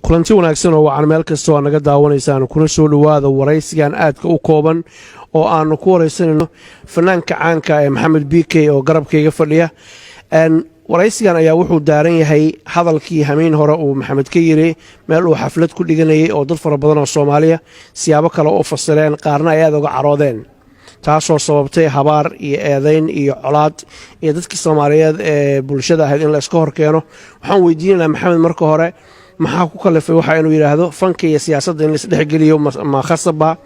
kulanti wanaagsan oo wacan meel kasta oo naga daawanaysaan kuna soo dhawaada waraysigan aadka u kooban oo aanu ku waraysanayno fanaanka caanka ee Maxamed BK oo garabkayga fadhiya waraysigan ayaa wuxuu daaran yahay hadalkii hameen hore uu Maxamed ka yiri meel uu xaflad ku dhiganayay oo dad fara badan oo Soomaaliya siyaabo kale oo fasireen qaarna ay aad uga caroodeen taasoo sababtay habaar iyo eedayn iyo colaad iyo dadkii Soomaaliyeed ee bulshada ahayd in la iska hor keeno waxaan weydiinaynaa Maxamed marka hore maxaa ku kalifay waxa inuu yiraahdo fanka iyo siyaasadda in la isdhex geliyo ma khasaba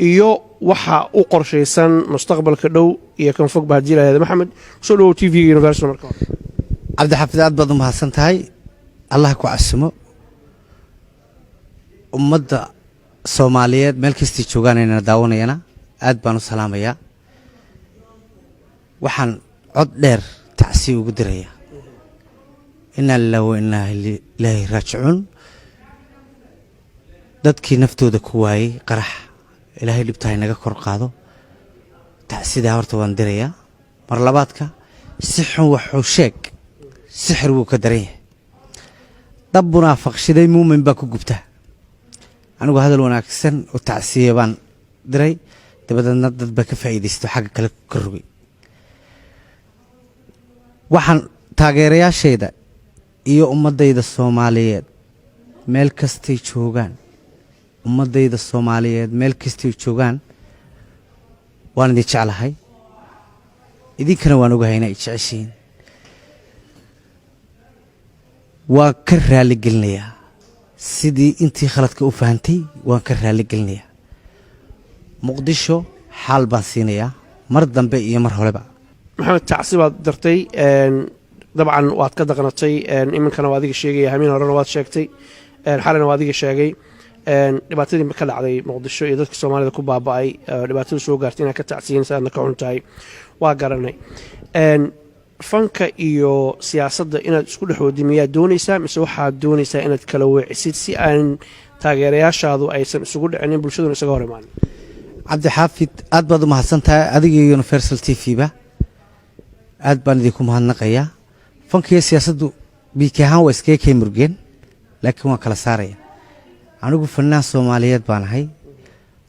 iyo waxa u qorshaysan mustaqbalka dhow iyo kan fog baa jilaayada Maxamed soo dhaw TV Universal marka عبد الحفيظ aad baad u mahadsantahay Allah ku casmo ummadda Soomaaliyeed meel kasta joogaan inay daawanayana aad baan u salaamayaa waxaan cod dheer tacsi ugu diraya inna lillahi wa inna ilayhi raaji'uun dadkii naftooda ku waayay qarax ilaahay dhibtahay naga kor qaado tacsida horta waan diraya mar labaadka si xun wuxuu sheeg sixir wuu ka daran yahay dab munaafaqshiday muumin baa ku gubta anigu hadal wanaagsan oo tacsiye baan diray dabadana dad ba ka faa'iideysto xagga kale ka rugay waxaan taageerayaashayda iyo ummadayda Soomaaliyeed meel kastay joogaan ummadayda Soomaaliyeed meel kastay joogaan waan idin jeclahay idinkana waan ogahay inay jeceshiin waan ka raali gelinayaa sidii intii khaladka u fahantay waan ka raali gelinayaa muqdisho xaal baan siinayaa mar dambe iyo mar horeba Maxamed tacsibaad dartay dabcan waad ka daqnatay iminkana waad adiga sheegay hameen horena waad sheegtay xalina waad adiga sheegay dhibaatadii ka dhacday muqdisho iyo dadka Soomaalida ku baaba'ay dhibaatada soo gaartay inay ka tacsiinaysan ka xuntahay waa garanay fanka iyo siyaasadda inaad isku dhaxoodimiyaa doonaysaa mise waxaad doonaysaa inaad kala weecisid si aan taageerayaashaadu aysan isugu dhicinin bulshaduna isaga hor imaan Cabdi Xaafid aad baad u mahadsantahay adiga iyo Universal TV ba aad baan idinku mahadnaqayaa fanka iyo siyaasaddu biikahan waa iska kay murgeen laakiin waan kala saaraya anigu fanaan Soomaaliyeed baan ahay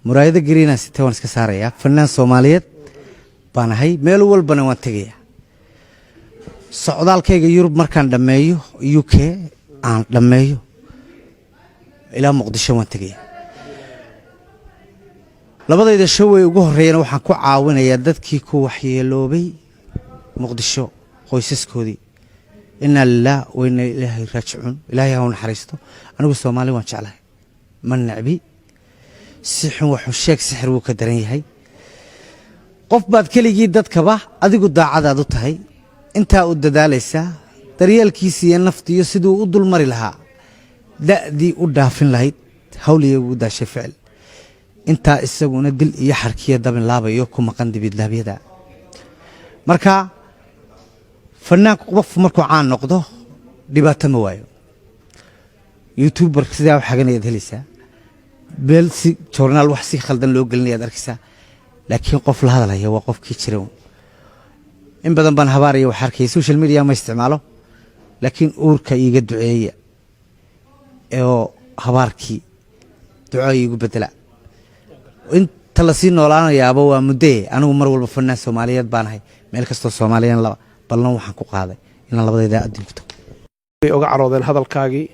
muraayada gariina sitay waan iska saaraya fanaan Soomaaliyeed baan ahay meel walbana waan tagayaa socdaalkayga Yurub markaan dhameeyo UK aan dhameeyo ilaa Muqdisho waan tagayaa labadayda show ee ugu horeeyana waxaan ku caawinayaa dadkii ku waxyeeloobay Muqdisho qoysaskoodii inna lillahi wa inna ilayhi raaji'uun ilaahay ha u naxariisto anigu Soomaali waan jeclahay ma nacbi si xun wuxuu sheeg sixir wuu ka daran yahay qof baad keligii dadkaba adigu daacadaad u tahay inta u dadaalaysa daryeelkiisa iyo naftiyo sidoo u dulmari lahaa daadii u dhaafin lahayd hawliga ugu daashay ficil inta isaguna dil iyo xarkiya dabin laabayo ku maqan dibid laabiyada marka fanaanku qof markuu caan noqdo dhibaato ma waayo youtuber sida wax xaganeed helaysa beel si journal wax si khaldan loo gelinayaa arkaysa laakiin qof la hadalaya waa qofkii jiray in badan baan habaariyo wax arkay social media ma isticmaalo laakiin uurka iiga duceeya oo habaarkii duco iigu bedela inta la sii noolaanayaaba waa muddo anigu mar walba fanaan Soomaaliyeed baan ahay meel kasto Soomaaliyeed laba ballan waxaan ku qaaday in labadayda adduunka way uga caroodeen hadalkaagii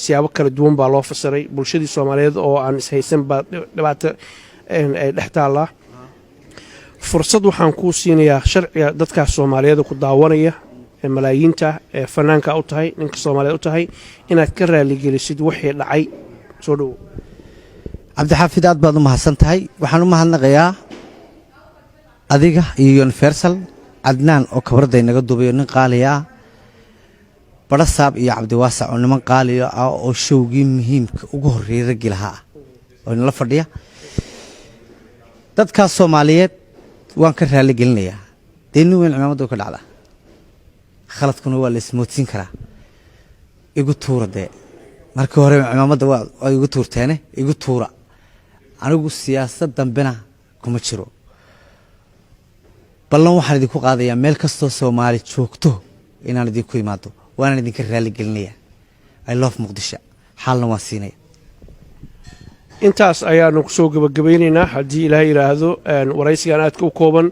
siyaabo kala duwan baa loo fasiray bulshadii Soomaaliyeed oo aan is haysan ba dhibaato ay dhaxtaala fursad waxaan ku siinayaa sharciga dadka Soomaaliyeed ku daawanaya malaayiinta fanaanka u tahay ninka Soomaaliyeed u tahay inaad ka raali gelisid wixii dhacay soo dhaw Cabdi Xaafid aad baad u mahadsantahay waxaan u mahadnaqayaa adiga iyo Universal Adnaan oo kabarday naga duubayo nin qaali ah Barasaab iyo Cabdi Waasac oo niman qaali ah oo showgii muhiimka ugu horeeyay rag lahaa oo la fadhiya dadka Soomaaliyeed waan ka raali gelinayaa deenu weyn ciidamadu ka dhacda khaladkuna waa la ismoodsin karaa igu tuurade markii hore ciidamada waa igu tuurteene igu tuura anigu siyaasad dambena kuma jiro ballan waxaan idinku qaadayaa meel kastoo Soomaali joogto inaan idinku imaado وانا idinka raali gelinayaa I love Muqdisho xalna waan siinaya intaas ayaanu ku soo gabagabaynaynaa haddii ilaahay yidhaahdo waraysigan aadka u kooban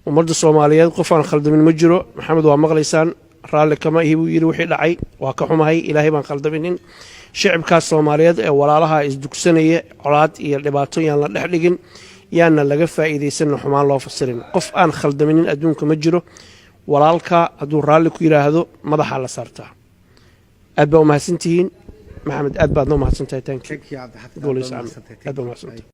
ummadda soomaaliyeed qof aan khaldamin ma jiro maxamed waa maqlaysaan raalli kama ihi buu yidhi wixii dhacay waa ka xumahay ilaahay baan khaldaminin shicibkaas soomaaliyeed ee walaalaha isdugsanaya colaad iyo dhibaato yaan la dhex dhigin yaana laga faa'iidaysanna xumaan loo fasirin qof aan khaldaminin adduunka ma jiro walaalka hadduu raalli ku yidhaahdo madaxaa la saartaa aad baa u mahadsantihiin maxamed aad baad noo mahadsantahay thank you cabdi xafid